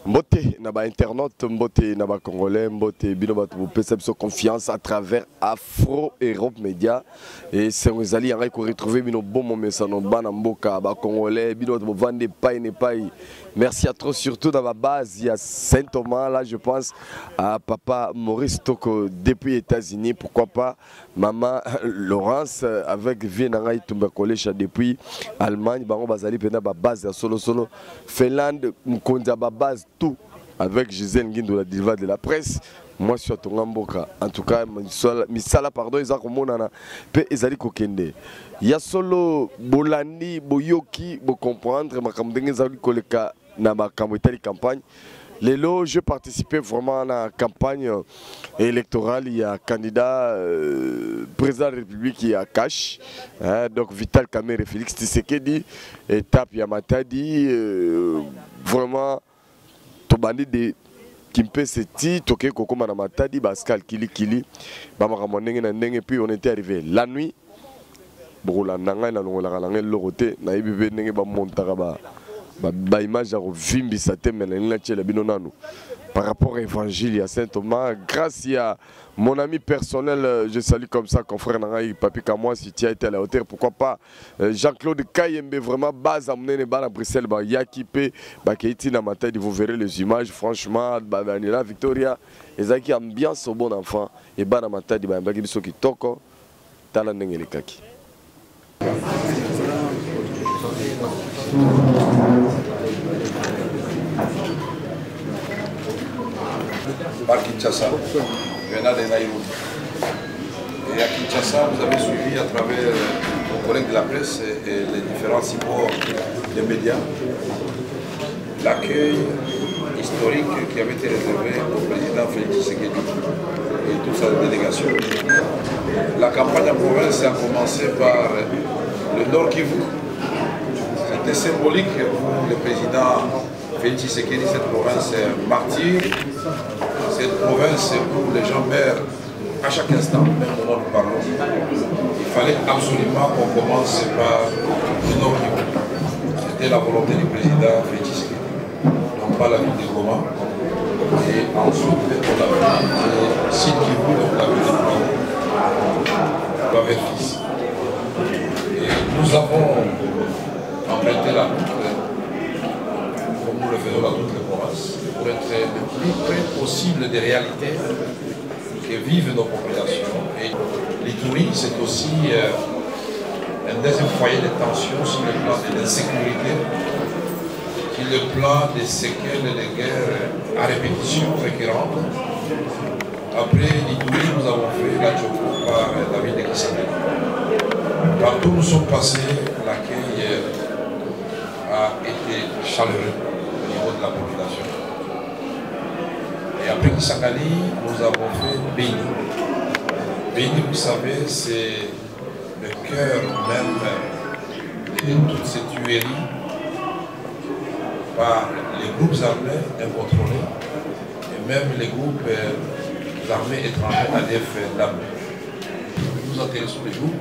Mbote na ba internaute, mbote na ba congolais, mbote bino ba vous percevez confiance à travers Afro Europe Media et c'est vous allez retrouver bino bon moment ça no bana mboka ba congolais bino ba vendre paille ne paille. Merci à trop surtout dans ma base il y a Saint Thomas là je pense à papa Maurice Toko depuis États-Unis pourquoi pas maman Laurence avec Vienna Tumba College depuis Allemagne bango bazali pena ba base ya solo solo Finlande mkonza ba base tout avec Gisèle Nguindo la diva de la presse. Moi je suis à Tongamboka. En tout cas, misala pardon, ils ont komonana pe ezali kokende. Ya solo bolandi boyoki bo comprendre makamdenge ezali koleka na makambo itali campagne. Lelo je participais vraiment à la campagne électorale, il y a candidat président de la République qui a cash donc Vital Kamerhe et Félix Tshisekedi étape Yamatadi vraiment tobandi de Kimpe Seti toke kokoma na Matadi Pascal Kili ba makamondenge na ndenge puis on était arrivé la nuit bola nanga na longola kalanga lorote na ibi ndenge ba montaka ba image à revimbisa te melena tchela bino nanu par rapport à l'évangile à Saint Thomas grâce à mon ami personnel je salue comme ça confrère Nangaï Papi Kamwa si tu as été à la hauteur pourquoi pas Jean-Claude Kayembe vraiment base à mener à Bruxelles ba Yakipe ba Keiti na Matadi vous verrez les images franchement ba Daniela Victoria ezaki ambiance au bon enfant et ba na Matadi ba mbaki biso kitoko tala ndenge lekaki. Par Kinshasa, venant de Nairobi. Et à Kinshasa, vous avez suivi à travers vos collègues de la presse et les différents supports des médias l'accueil historique qui avait été réservé au président Félix Tshisekedi et toute sa délégation. La campagne en province a commencé par le Nord Kivu. C'était symbolique pour le président Félix Tshisekedi, cette province martyre. Cette province où les gens meurent à chaque instant, même au moment où nous parlons, il fallait absolument qu'on commence par le Nord Kivu. C'était la volonté du président Félix Tshisekedi, donc pas la ville de Goma. Et ensuite, on a vu Sud Kivu, donc la ville de Goma, avec fils. Et nous avons emprunté la route, comme nous le faisons dans toutes les provinces, pour être le plus près possible des réalités que vivent nos populations. Et l'Ituri, c'est aussi un deuxième foyer de tension sur le plan de l'insécurité, sur le plan des séquelles de guerre à répétition récurrente. Après l'Ituri, nous avons fait la Tchoko par la ville de Kisangani. Partout où nous sommes passés, l'accueil a été chaleureux au niveau de la population. Et après Kisangani, nous avons fait Beni. Beni, vous savez, c'est le cœur même de toutes ces tueries par les groupes armés incontrôlés et même les groupes armés étrangers ADF d'armes. Nous intéressons les groupes,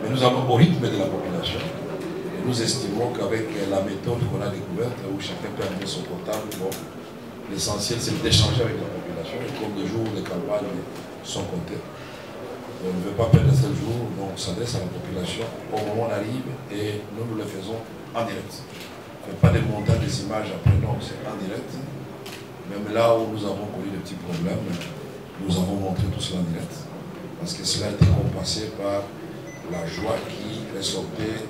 mais nous allons au rythme de la population. Et nous estimons qu'avec la méthode qu'on a découverte, où chacun peut amener son portable, bon, l'essentiel c'est d'échanger avec la population, et comme les jours de campagne sont comptés. On ne veut pas perdre un seul jour, donc on s'adresse à la population au moment où on arrive et nous le faisons en direct. On ne fait pas des montages des images après, non, c'est en direct. Même là où nous avons connu des petits problèmes, nous avons montré tout cela en direct. Parce que cela a été compassé par la joie qui ressortait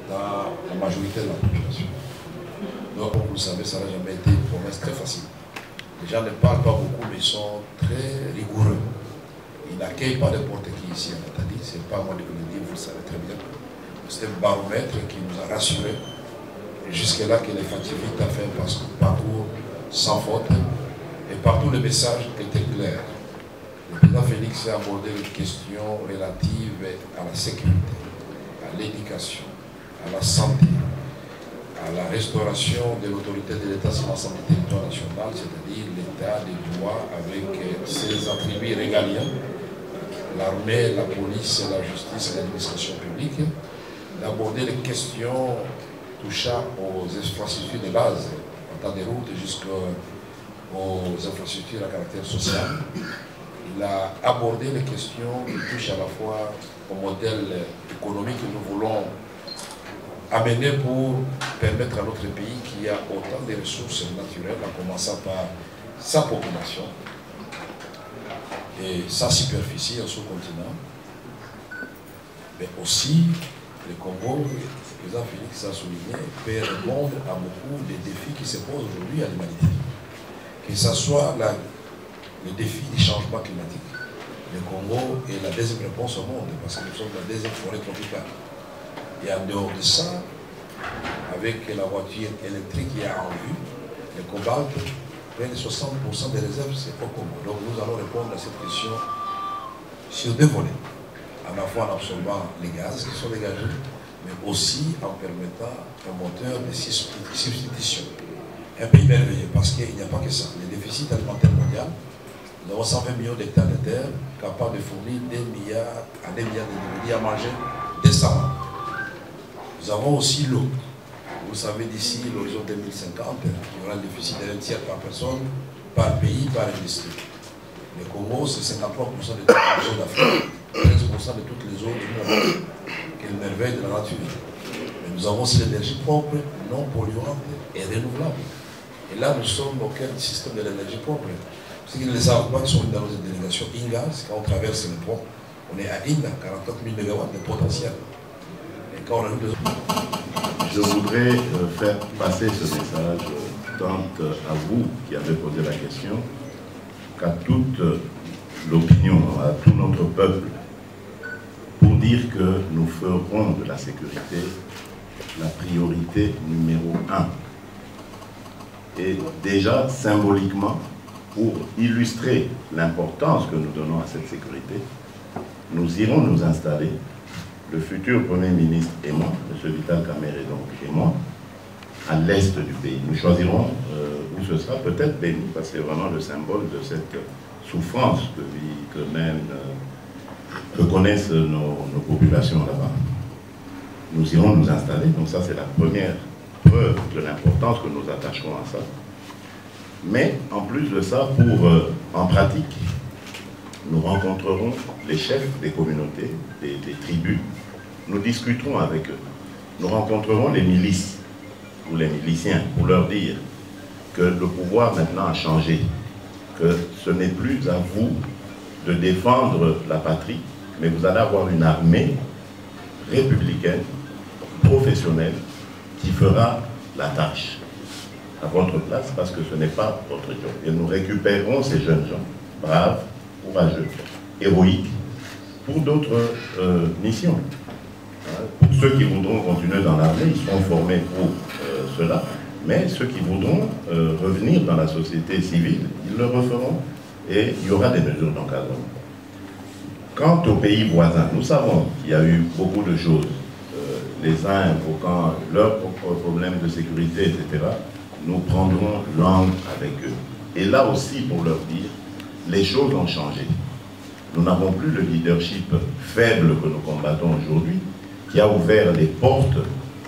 dans la majorité de la population. Donc, comme vous le savez, ça n'a jamais été une promesse très facile. Les gens ne parlent pas beaucoup, mais ils sont très rigoureux. Ils n'accueillent pas n'importe qui ici à Matadi. Ce n'est pas moi de vous le dire, vous le savez très bien. C'est un baromètre qui nous a rassurés. Jusque-là, que l'effectivité a fait un parcours sans faute. Et partout, le message était clair. Le président Félix a abordé les questions relatives à la sécurité, à l'éducation, à la santé, à la restauration de l'autorité de l'État sur l'ensemble du territoire national, c'est-à-dire l'État des droits avec ses attributs régaliens, l'armée, la police, la justice et l'administration publique, d'aborder les questions touchant aux infrastructures de base, partant des routes jusqu'aux infrastructures à caractère social. Il a abordé les questions qui touchent à la fois au modèle économique que nous voulons amener pour permettre à notre pays qui a autant de ressources naturelles, en commençant par sa population et sa superficie, un sous-continent, mais aussi le Congo, le président Félix a souligné, peut répondre à beaucoup des défis qui se posent aujourd'hui à l'humanité. Que ce soit le défi du changement climatique. Le Congo est la deuxième réponse au monde, parce que nous sommes la deuxième forêt tropicale. Et en dehors de ça, avec la voiture électrique qui est en vue, le cobalt, près de 60% des réserves, c'est au Congo. Donc nous allons répondre à cette question sur deux volets. À la fois en absorbant les gaz qui sont dégagés, mais aussi en permettant un moteur de substitution. Un pays merveilleux, parce qu'il n'y a pas que ça. Le déficit alimentaire mondial, nous avons 120 millions d'hectares de terre capables de fournir des milliards à à manger décemment. Nous avons aussi l'eau. Vous savez, d'ici l'horizon 2050, il y aura un déficit d'un tiers par personne, par pays, par industrie. Le Congo, c'est 53% de toutes les eaux d'Afrique, 13% de toutes les eaux du monde. Quelle merveille de la nature. Mais nous avons aussi l'énergie propre, non polluante et renouvelable. Et là, nous sommes au cœur du système de l'énergie propre. Ceux qui ne le savent pas, qui sont dans nos délégations INGAS, quand on traverse le pont, on est à INGA, 44 000 MW de potentiel. Et quand on a eu Je voudrais faire passer ce message tant à vous qui avez posé la question qu'à toute l'opinion, à tout notre peuple, pour dire que nous ferons de la sécurité la priorité numéro 1. Et déjà, symboliquement, pour illustrer l'importance que nous donnons à cette sécurité, nous irons nous installer, le futur Premier ministre et moi, M. Vital Kamerhe donc et moi, à l'est du pays. Nous choisirons où ce sera, peut-être Béni, parce que c'est vraiment le symbole de cette souffrance que connaissent nos populations là-bas. Nous irons nous installer, donc ça c'est la première preuve de l'importance que nous attacherons à ça. Mais en plus de ça, en pratique, nous rencontrerons les chefs des communautés, des tribus, nous discuterons avec eux. Nous rencontrerons les milices ou les miliciens pour leur dire que le pouvoir maintenant a changé, que ce n'est plus à vous de défendre la patrie, mais vous allez avoir une armée républicaine, professionnelle, qui fera la tâche à votre place, parce que ce n'est pas votre job. Et nous récupérerons ces jeunes gens, braves, courageux, héroïques, pour d'autres missions. Pour ceux qui voudront continuer dans l'armée, ils seront formés pour cela, mais ceux qui voudront revenir dans la société civile, ils le referont, et il y aura des mesures d'encadrement. Quant aux pays voisins, nous savons qu'il y a eu beaucoup de choses, les uns invoquant leurs propres problèmes de sécurité, etc. Nous prendrons langue avec eux. Et là aussi, pour leur dire, les choses ont changé. Nous n'avons plus le leadership faible que nous combattons aujourd'hui, qui a ouvert les portes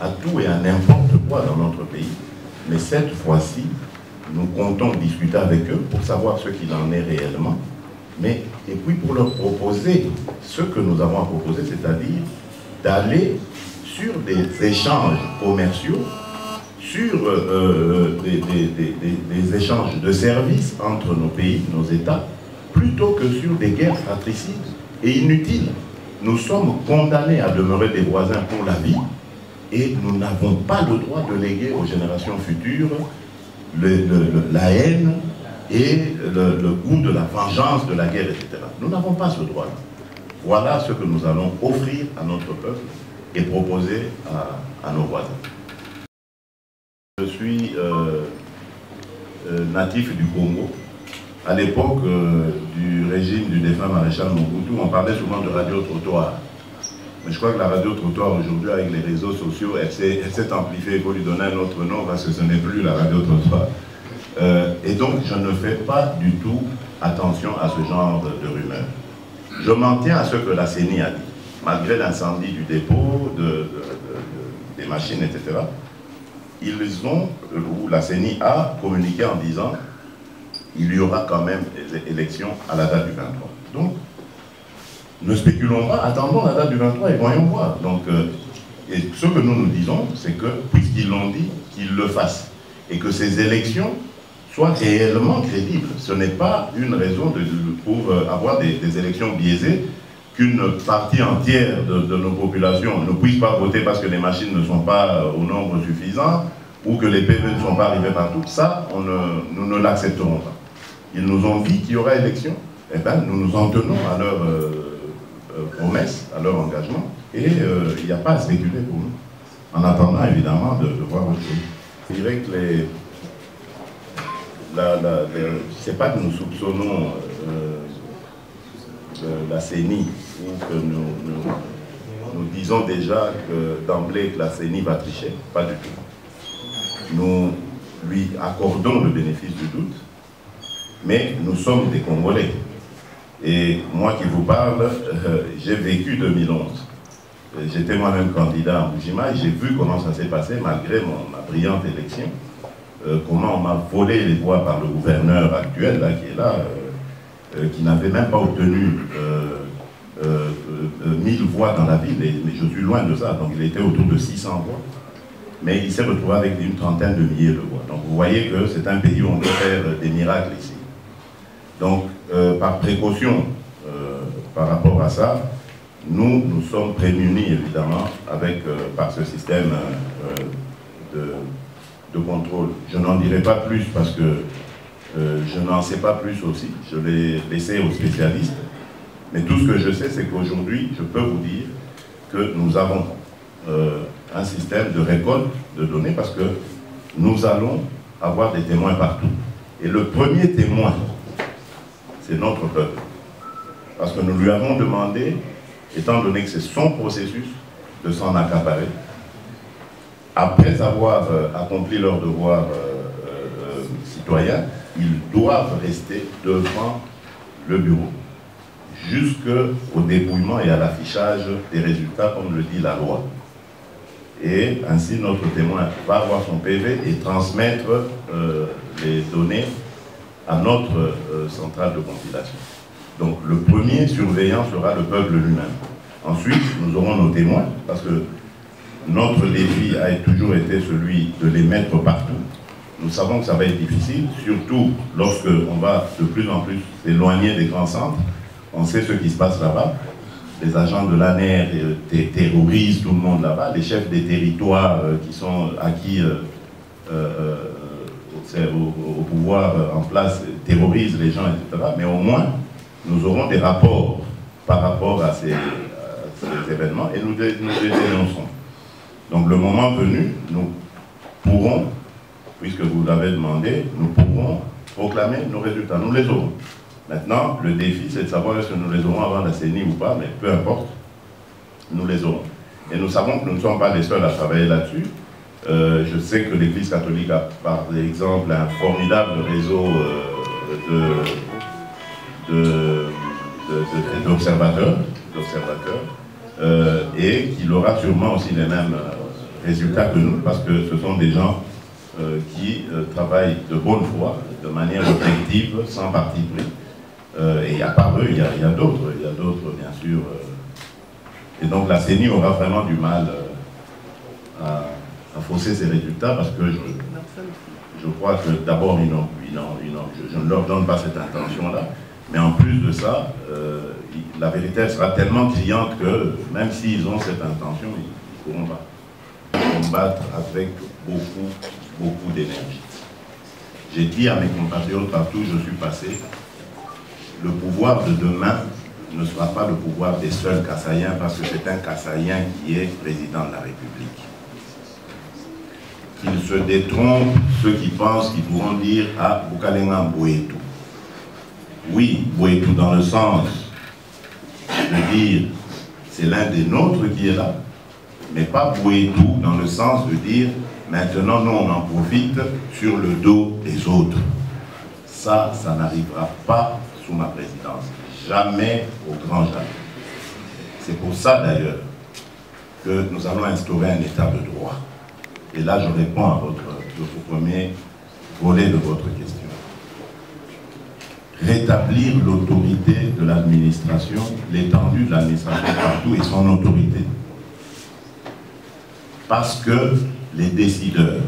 à tout et à n'importe quoi dans notre pays. Mais cette fois-ci, nous comptons discuter avec eux pour savoir ce qu'il en est réellement, mais et puis pour leur proposer ce que nous avons à proposer, c'est-à-dire d'aller sur des échanges commerciaux, sur des échanges de services entre nos pays, nos États, plutôt que sur des guerres fratricides et inutiles. Nous sommes condamnés à demeurer des voisins pour la vie et nous n'avons pas le droit de léguer aux générations futures la haine et le goût de la vengeance, de la guerre, etc. Nous n'avons pas ce droit-là. Voilà ce que nous allons offrir à notre peuple et proposer à nos voisins. Je suis natif du Congo. À l'époque du régime du défunt maréchal Mobutu, on parlait souvent de radio-trottoir. Mais je crois que la radio trottoir aujourd'hui, avec les réseaux sociaux, elle s'est amplifiée. Il faut lui donner un autre nom parce que ce n'est plus la radio trottoir. Et donc, je ne fais pas du tout attention à ce genre de rumeurs. Je m'en tiens à ce que la CENI a dit. Malgré l'incendie du dépôt, des machines, etc., la CENI a communiqué en disant qu'il y aura quand même des élections à la date du 23. Donc, ne spéculons pas, attendons la date du 23 et voyons voir. Donc, et ce que nous disons, c'est que, puisqu'ils l'ont dit, qu'ils le fassent. Et que ces élections soient réellement crédibles. Ce n'est pas une raison pour avoir des élections biaisées, qu'une partie entière de nos populations ne puisse pas voter parce que les machines ne sont pas au nombre suffisant, ou que les PV ne sont pas arrivés partout. Ça, nous ne l'accepterons pas. Ils nous ont dit qu'il y aura élection. Eh bien, nous nous en tenons à leur promesse, à leur engagement, et il n'y a pas à spéculer pour nous. En attendant, évidemment, de voir autre chose. Je dirais que c'est pas que nous soupçonnons la CENI, ou que nous disons déjà d'emblée que la CENI va tricher, pas du tout. Nous lui accordons le bénéfice du doute, mais nous sommes des Congolais. Et moi qui vous parle, j'ai vécu 2011. J'étais moi-même candidat à Mbujima et j'ai vu comment ça s'est passé malgré ma brillante élection. Comment on m'a volé les voix par le gouverneur actuel, là, qui est là, qui n'avait même pas obtenu 1000 voix dans la ville, mais je suis loin de ça, donc il était autour de 600 voix. Mais il s'est retrouvé avec une trentaine de milliers de voix. Donc vous voyez que c'est un pays où on peut faire des miracles ici. Donc, par précaution par rapport à ça, nous sommes prémunis évidemment par ce système de contrôle. Je n'en dirai pas plus parce que je n'en sais pas plus aussi. Je l'ai laissé aux spécialistes. Mais tout ce que je sais, c'est qu'aujourd'hui, je peux vous dire que nous avons un système de récolte de données parce que nous allons avoir des témoins partout. Et le premier témoin, c'est notre peuple. Parce que nous lui avons demandé, étant donné que c'est son processus, de s'en accaparer. Après avoir accompli leur devoir citoyen, ils doivent rester devant le bureau jusqu'au dépouillement et à l'affichage des résultats, comme le dit la loi. Et ainsi, notre témoin va avoir son PV et transmettre les données à notre centrale de compilation. Donc le premier surveillant sera le peuple lui-même. Ensuite, nous aurons nos témoins, parce que notre défi a toujours été celui de les mettre partout. Nous savons que ça va être difficile, surtout lorsque on va de plus en plus s'éloigner des grands centres. On sait ce qui se passe là-bas. Les agents de l'ANER terrorisent tout le monde là-bas. Les chefs des territoires qui sont acquis au pouvoir en place terrorisent les gens, etc. Mais au moins, nous aurons des rapports par rapport à ces événements et nous les dénoncerons. Donc le moment venu, nous pourrons, puisque vous l'avez demandé, nous pourrons proclamer nos résultats. Nous les aurons. Maintenant, le défi, c'est de savoir est-ce que nous les aurons avant la CENI ou pas, mais peu importe, nous les aurons. Et nous savons que nous ne sommes pas les seuls à travailler là-dessus. Je sais que l'Église catholique a, par exemple, un formidable réseau d'observateurs, et qu'il aura sûrement aussi les mêmes résultats que nous, parce que ce sont des gens qui travaillent de bonne foi, de manière objective, sans parti pris. Et à part eux, il y a d'autres, bien sûr. Et donc la CENI aura vraiment du mal à fausser ses résultats, parce que je crois que d'abord, je ne leur donne pas cette intention-là, mais en plus de ça, la vérité sera tellement criante que même s'ils ont cette intention, ils ne pourront pas combattre avec beaucoup d'énergie. J'ai dit à mes compatriotes partout où je suis passé, le pouvoir de demain ne sera pas le pouvoir des seuls Kassaïens, parce que c'est un Kassaïen qui est président de la République. Qu'ils se détrompent ceux qui pensent qu'ils pourront dire « Ah, Boukalenga Boétou ». Oui, Boétou dans le sens de dire c'est l'un des nôtres qui est là, mais pas bouer tout dans le sens de dire maintenant nous on en profite sur le dos des autres. Ça n'arrivera pas sous ma présidence. Jamais, au grand jamais. C'est pour ça d'ailleurs que nous allons instaurer un état de droit. Et là je réponds à votre premier volet de votre question. Rétablir l'autorité de l'administration, l'étendue de l'administration partout et son autorité. Parce que les décideurs,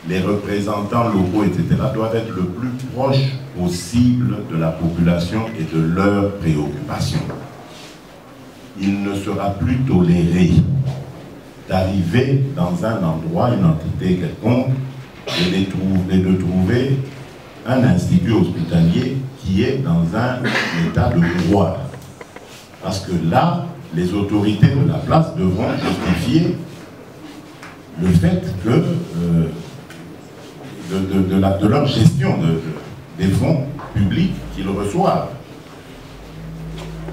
les représentants locaux, etc., doivent être le plus proche possible de la population et de leurs préoccupations. Il ne sera plus toléré d'arriver dans un endroit, une entité quelconque, et de trouver un institut hospitalier qui est dans un état de droit. Parce que là, les autorités de la place devront justifier le fait que de leur gestion des fonds publics qu'ils reçoivent.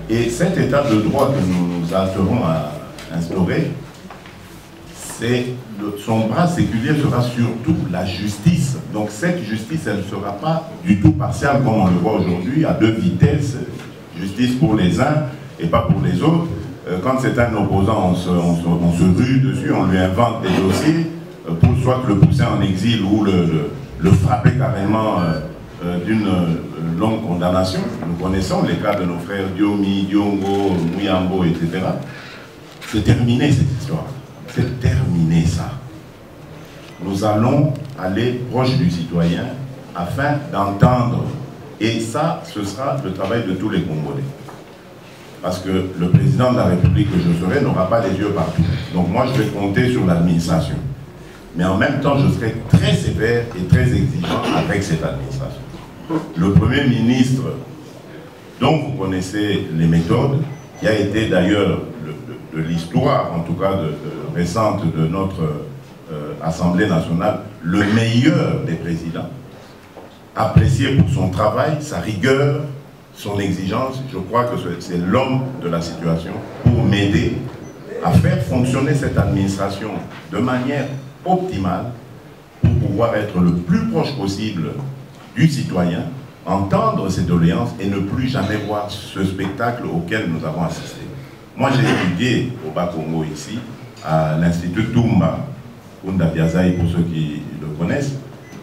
Et cet état de droit que nous alterons à instaurer, son bras séculier sera surtout la justice. Donc cette justice, elle ne sera pas du tout partiale comme on le voit aujourd'hui, à deux vitesses, justice pour les uns et pas pour les autres. Quand c'est un opposant, on se rue dessus, on lui invente des dossiers pour soit le pousser en exil ou le frapper carrément d'une longue condamnation. Nous connaissons les cas de nos frères Diomi, Diongo, Muyambo, etc. C'est terminé cette histoire. C'est terminé ça. Nous allons aller proche du citoyen afin d'entendre. Et ça, ce sera le travail de tous les Congolais. Parce que le président de la République que je serai n'aura pas les yeux partout. Donc moi, je vais compter sur l'administration. Mais en même temps, je serai très sévère et très exigeant avec cette administration. Le Premier ministre, dont vous connaissez les méthodes, qui a été d'ailleurs de l'histoire, en tout cas récente de notre Assemblée nationale, le meilleur des présidents, apprécié pour son travail, sa rigueur, son exigence. Je crois que c'est l'homme de la situation pour m'aider à faire fonctionner cette administration de manière optimale pour pouvoir être le plus proche possible du citoyen, entendre ses doléances et ne plus jamais voir ce spectacle auquel nous avons assisté. Moi, j'ai étudié au Bas-Congo ici, à l'Institut Toumba, Kunda Biazaï pour ceux qui le connaissent,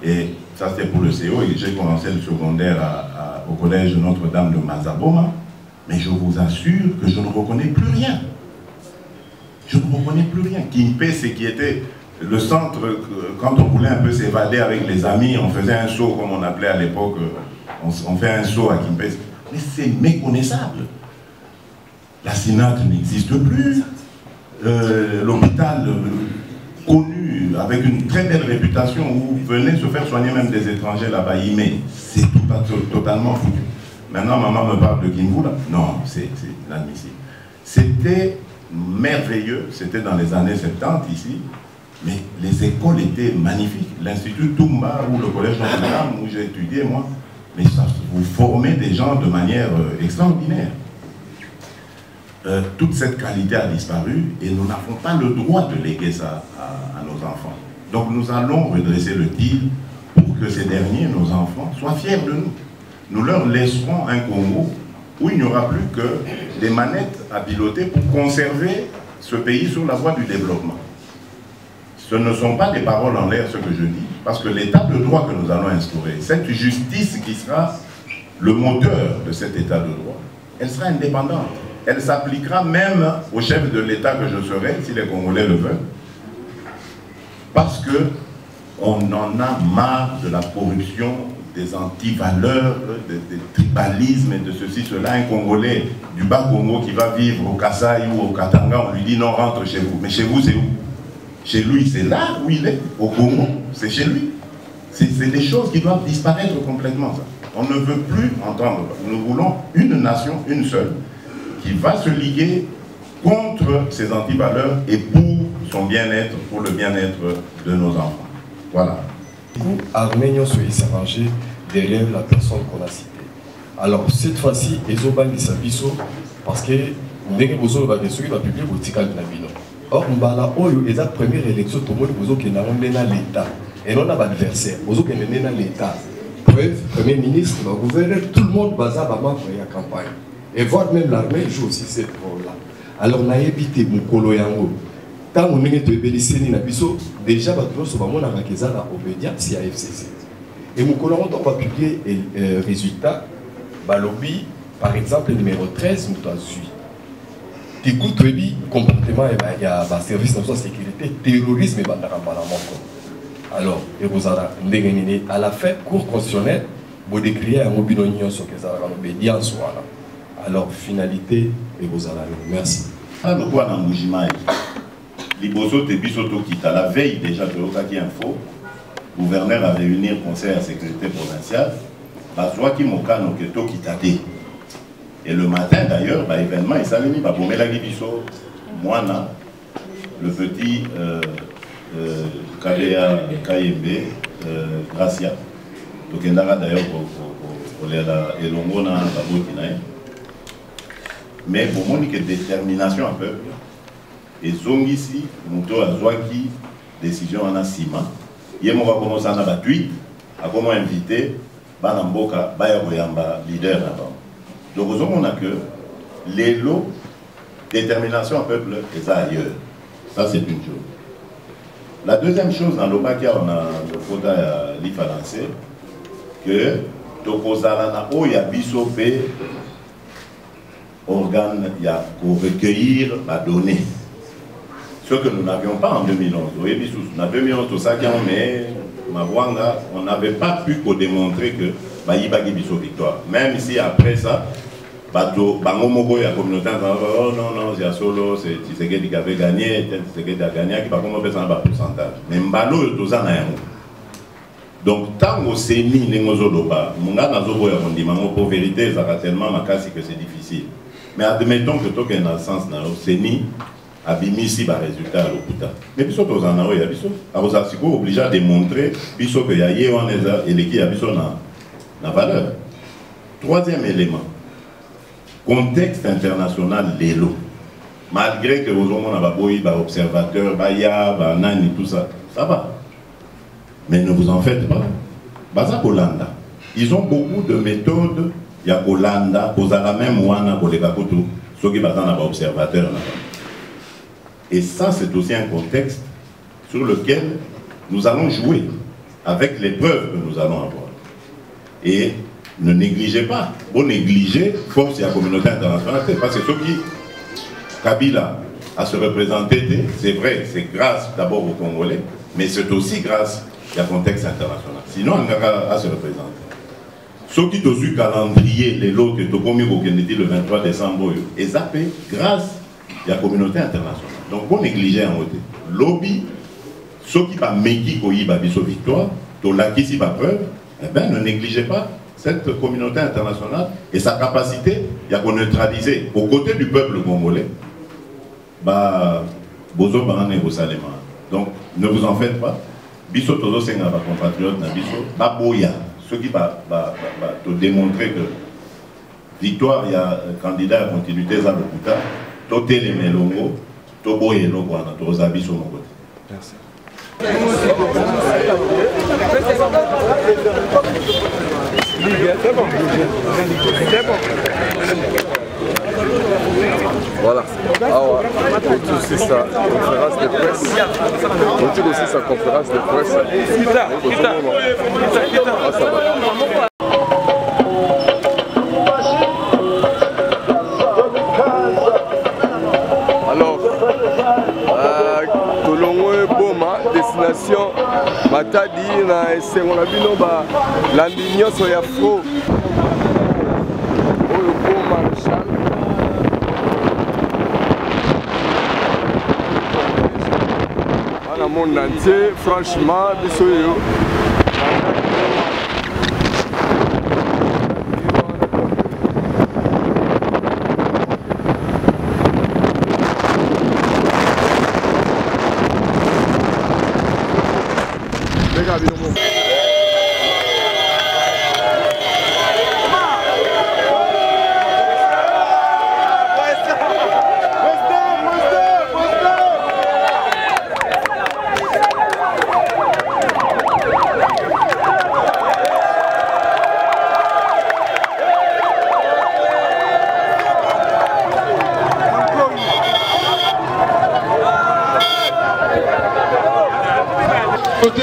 et ça c'était pour le CO, et j'ai commencé le secondaire au collège Notre-Dame de Mazaboma, mais je vous assure que je ne reconnais plus rien. Je ne reconnais plus rien. Kimpe, c'est qui était le centre, quand on voulait un peu s'évader avec les amis, on faisait un saut, comme on appelait à l'époque, on fait un saut à Kimpe, mais c'est méconnaissable. La SINAC n'existe plus, l'hôpital connu, avec une très belle réputation, où venaient se faire soigner même des étrangers là-bas, mais c'est totalement foutu. Maintenant, maman me parle de Kinvou, là. Non, c'est inadmissible. C'était merveilleux, c'était dans les années 70 ici, mais les écoles étaient magnifiques. L'Institut Toumba ou le Collège Notre-Dame, où j'ai étudié, moi, mais ça, vous formez des gens de manière extraordinaire. Toute cette qualité a disparu et nous n'avons pas le droit de léguer ça à nos enfants. Donc nous allons redresser le tir pour que ces derniers, nos enfants, soient fiers de nous. Nous leur laisserons un Congo où il n'y aura plus que des manettes à piloter pour conserver ce pays sur la voie du développement. Ce ne sont pas des paroles en l'air ce que je dis, parce que l'état de droit que nous allons instaurer, cette justice qui sera le moteur de cet état de droit, elle sera indépendante. Elle s'appliquera même au chef de l'État que je serai, si les Congolais le veulent, parce qu'on en a marre de la corruption, des antivaleurs, des tribalismes et de ceci, cela. Un Congolais du Bas-Congo qui va vivre au Kasaï ou au Katanga, on lui dit non, rentre chez vous. Mais chez vous, c'est où? Chez lui, c'est là où il est, au Congo, c'est chez lui. C'est des choses qui doivent disparaître complètement, ça. On ne veut plus entendre. Nous voulons une nation, une seule, qui va se liguer contre ces antivaleurs et pour son bien-être, pour le bien-être de nos enfants. Voilà. Arméniens s'est rangé derrière la personne qu'on a citée. Alors cette fois-ci, ils ont banni Sabiso parce que Dès que vous avez des va publier au Tikal Nabino. Or, Mbala Oyo est la première élection, tout le monde vous qui n'a pas l'État. Et non pas adversaire. Vous qui n'a pas l'État. Preuve, Premier ministre, le gouverneur, tout le monde va à la campagne. Et voir même l'armée joue aussi cette rôle-là. Alors, on a évité Moukolo Yango. Tant on est de Bélicéni Nabiso, déjà, on a obédience à FCC. Et Moukolo, on va publier le résultat. Balobi, par exemple, numéro 13, nous avons suivi. Écoute, oui, comportement, il y a un service de sécurité, terrorisme et alors, à la fin, cour constitutionnelle, vous décrivez un mobile sur que ça va l'obédience. Alors, finalité, et vous allez. Merci. Alors, quoi, dans le mouvement, Liboso Tebisoto Kita, la veille déjà de l'Okaki Info, le gouverneur a réuni le conseil de sécurité provinciale, soit qui m'a dit que Kita. Et le matin d'ailleurs, événement, il s'est mis à Bomela Gibiso, Moana, le petit Kalea Kayembe, Gracia. Donc il y a d'ailleurs pour les Elongona, Babotinaï. Mais pour moi, il y a une détermination un peu. Et Zongisi, Mouto Azwaki, décision en Asima. Il va commencer à battre, à comment inviter Banamboka, Bayaboyamba, leader là-bas. Donc, on a que les lots, détermination en peuple, et ça ailleurs. Ça, c'est une chose. La deuxième chose, dans l'Obakia, on a le quota à l'IFALANCé, que Tokozalana, où il y a bisopé, organe, il y a pour recueillir, donner. Ce que nous n'avions pas en 2011. En 2011, tout ça, mais on n'avait pas pu démontrer que Baïbagi Bisso victoire. Même si après ça, Bango Mogo et la communauté, oh non, c'est solo, c'est Tshisekedi qui avait gagné, Tshisekedi a gagné, qui va commencer à faire un pourcentage. Mais Mbalo, tout ça, n'a rien. Donc, tant que c'est mis, les Mozoloba, Munga Nazobo et Rondimango, pour vérité, ça va tellement ma casse que c'est difficile. Mais admettons que tout est dans le sens, c'est ni abimisi par résultat à l'hôpital. Mais puis surtout, il y a biso. Alors, ça, c'est obligé à démontrer, biso que y a et l'équipe a biso na valeur. Troisième élément, contexte international l'élo. Malgré que vous avez un observateur, Nani, tout ça, ça va. Mais ne vous en faites pas. Baza Kolanda. Ils ont beaucoup de méthodes. Il y a Kolanda, vous avez même Wana, pour les Kakutu, ceux qui sont un observateur. Et ça, c'est aussi un contexte sur lequel nous allons jouer avec les preuves que nous allons avoir. Et ne négligez pas. Vous négligez force et la communauté internationale. Parce que ceux qui, Kabila a se représenter, c'est vrai, c'est grâce d'abord aux Congolais, mais c'est aussi grâce au contexte international. Sinon, on n'a à se représenter. Ceux qui ont eu calendrier, les lots que Tokomi Kennedy le 23 décembre, et ça fait grâce à la communauté internationale. Donc, vous négligez en côté. Lobby, ceux qui ont mégi Koyiba Bisso victoire, to l'acquis si pas preuve, eh bien, ne négligez pas cette communauté internationale et sa capacité à neutraliser aux côtés du peuple congolais. Bozo Barane Rosalema. Donc, ne vous en faites pas. Bisso Tozo Senga, compatriotes, Bisso, Baboya, ceux qui vont démontrer que victoire, il y a un candidat à continuité, ça le putain, Toté les Melongo, Tobo et Loguana, Tozabi sur mon côté. Merci. Voilà. On aussi sa conférence de presse. On tire aussi sa conférence de presse. Ah, ça va. Alors, Tolongwe Boma, destination Matadi, na Esengo na bino ba landi nyonso ya fro. Oyo Boma Marshal. Dans le monde entier, franchement, bisoyo. côté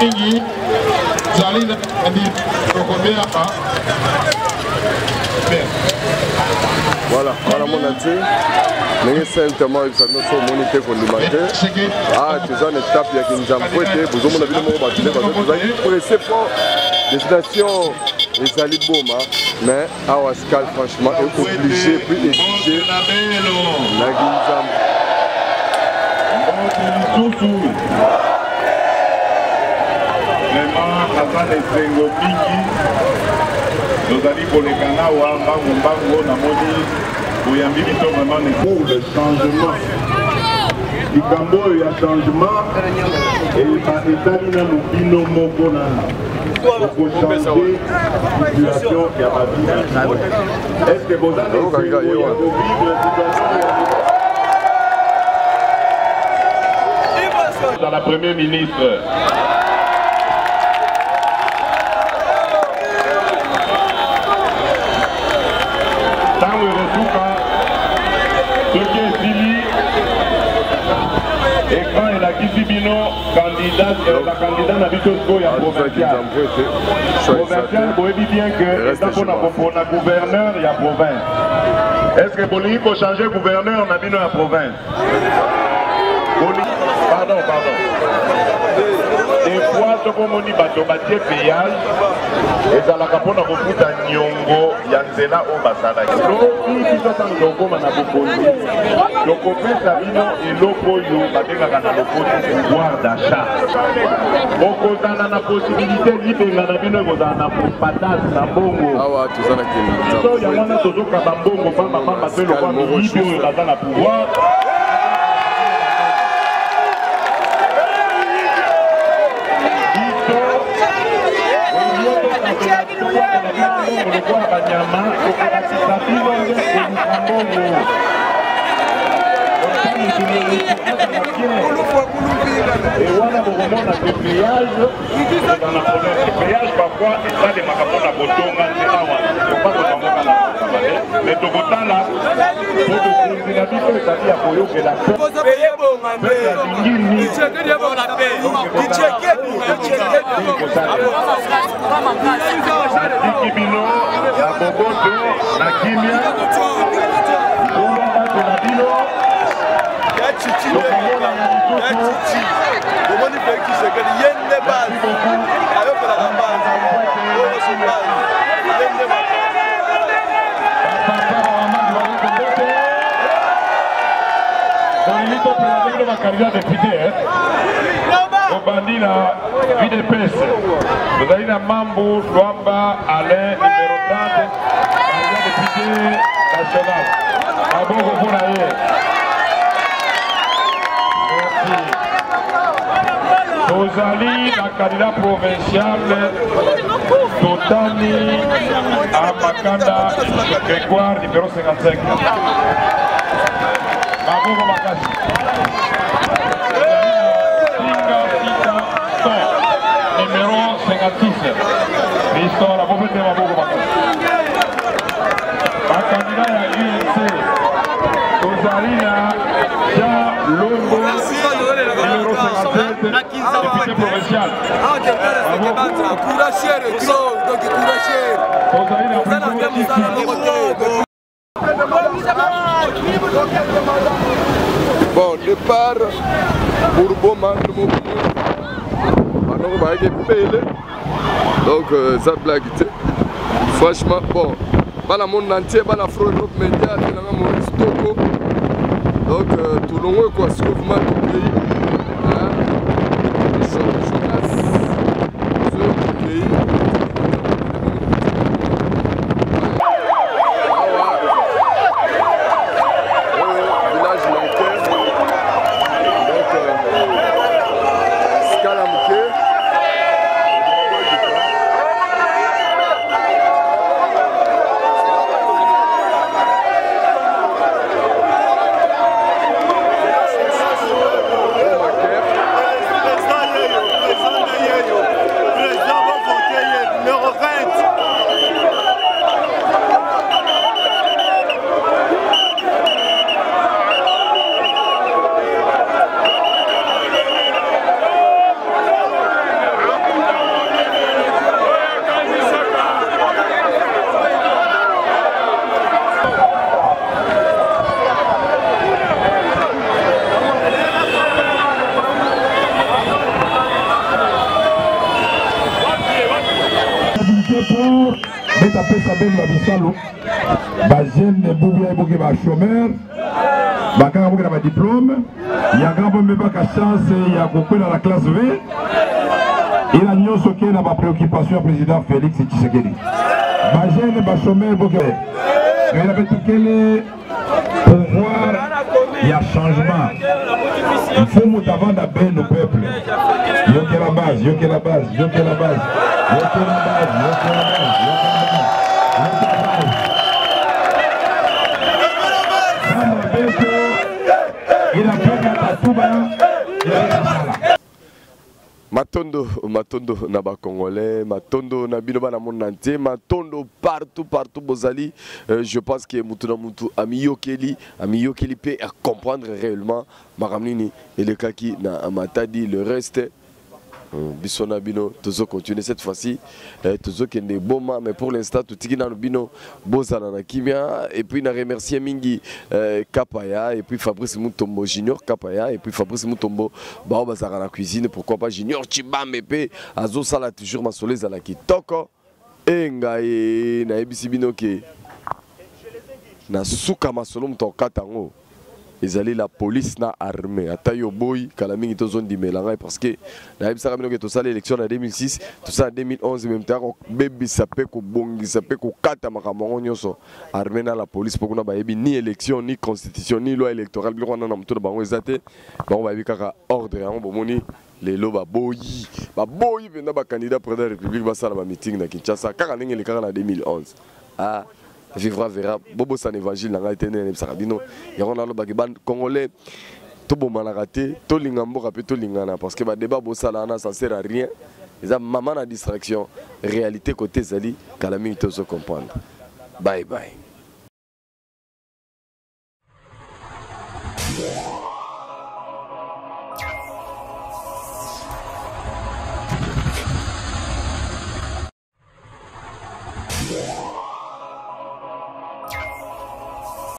Ingi, Zalina, Adi, Rokobea, voilà, voilà mon entier. Mais simplement, il s'agit de moniter pour l'alimenter. Ah, tu as une étape, il y a une jambe fouettée. Vous avez vu le mot bâtiment, vous avez pressé fort. Destination, les Aliboma. Mais Awascal, franchement, est obligé, puis exigé. La Guinzam. Vraiment, Hassan Esengo Mingi, nous allons pour les Kanawa, Mbango, Namoni, Bouyambi, vraiment pour le changement. Du Cambo, il y a changement et il va établir nos binomo pour changer la situation qui a pas vie. Est-ce que vous avez vivre dans la première ministre? Écran et la Kizibino, la candidate Nabitosco et provincial. Provincial, vous voyez bien que pour la gouverneur, il y a province. Est-ce que Bolivie peut changer gouverneur, on a mis la province? Pardon. Des fois, ce qu'on dit, c'est payage. Et ça la capone a beaucoup de nyongo, yanzela au basala. Donc, qui sont en logo, on a beaucoup de le copain Sabino et l'Opoyo, le pouvoir d'achat. Donc, on a la possibilité de libérer la vie de la patate, la bongo. Ah ouais, tout ça, il y a un autre qui a bongo, maman, fait le pouvoir de libérer la pouvoir. Et voilà, au moment de ce péage, dans la province de péage, parfois, il y a des macapons à Botonga, mais tout le temps là, pour la vie, c'est-à-dire pour eux que la candidat député, au bandit la vie de peste. Vous avez la Mambo, Luamba, Alain, numéro 30, candidat député national. À bon vous l'aïe. Merci. Tozali, la candidat provincial, Totani, Amakanda, Grégoire, numéro 55. Bravo, Makasi. Numéro 56. L'histoire, la pauvreté va beaucoup Makasi. Ma candidat à l'UNC, Tozalina, Jean Longo, numéro 57, député provincial. Bon, départ pour Boma, donc ça blague. Franchement, bon, dans le monde entier, dans la Afro-Europe Média, dans Maurice Toko, donc tout le monde quoi, ce mouvement du pays, pour taper sa belle babisalo. Jeune Boubia Boké ba chômeur. Bakanga Boké ba diplôme. Il y a grand même pas chance, il y a beaucoup dans la classe V. Il a nié ce qui est ma préoccupation président Félix Tshisekedi. Jeune ba chômeur Boké. Il a fait tout quel est pour voir il y a changement. Il faut nous avant d'abord nos peuples. Yo que la base, yo que la base, yo que la base, yo que la base, yo que la base, yo que la base. Il a fait un tatouba, il a fait Matondo na ba Congolais, matondo na bino na monde entier, matondo partout bozali. Je pense que mutuna mutu amiyokeli peut comprendre réellement maramnini et le kaki na matadi le reste. Bisona bino tozo continuer cette fois-ci tozo kende boma mais pour l'instant tout tiki na bino bozana na kimia et puis na remercier mingi Kapaya et puis Fabrice Mutombo Junior Kapaya et puis Fabrice Mutombo ba bazara na cuisine pourquoi pas Junior Chibambe pe azo sala toujours masoleza la kitoko engaye na ebisi bino ke na suka masolo mtokatango. Ils allaient la police na armée. Atayo boy, kalaming ito zone di melanga parce que na ebisa kamino que tout ça l'élection en 2006, tout ça en 2011 même temps baby sapé ko bongi sapé ko kata makamongo nyoso armée na la police pour qu'on ba yebi ni élection ni constitution ni loi électorale biloko na mto bango ezate bango ba yebi kaka ordre yango bomoni lelo ba boy benda ba candidat président de la République ba sala ba meeting na Kinshasa kaka ndenge le kaka na 2011. Ah vivra verra bobo san évangile nanga etene sarabino yango na baki ban congolais to bomana raté to lingambo rapé to lingana parce que ba débat bo sala na ça sert à rien ils a maman na distraction réalité côté zali kalami to se comprendre bye bye.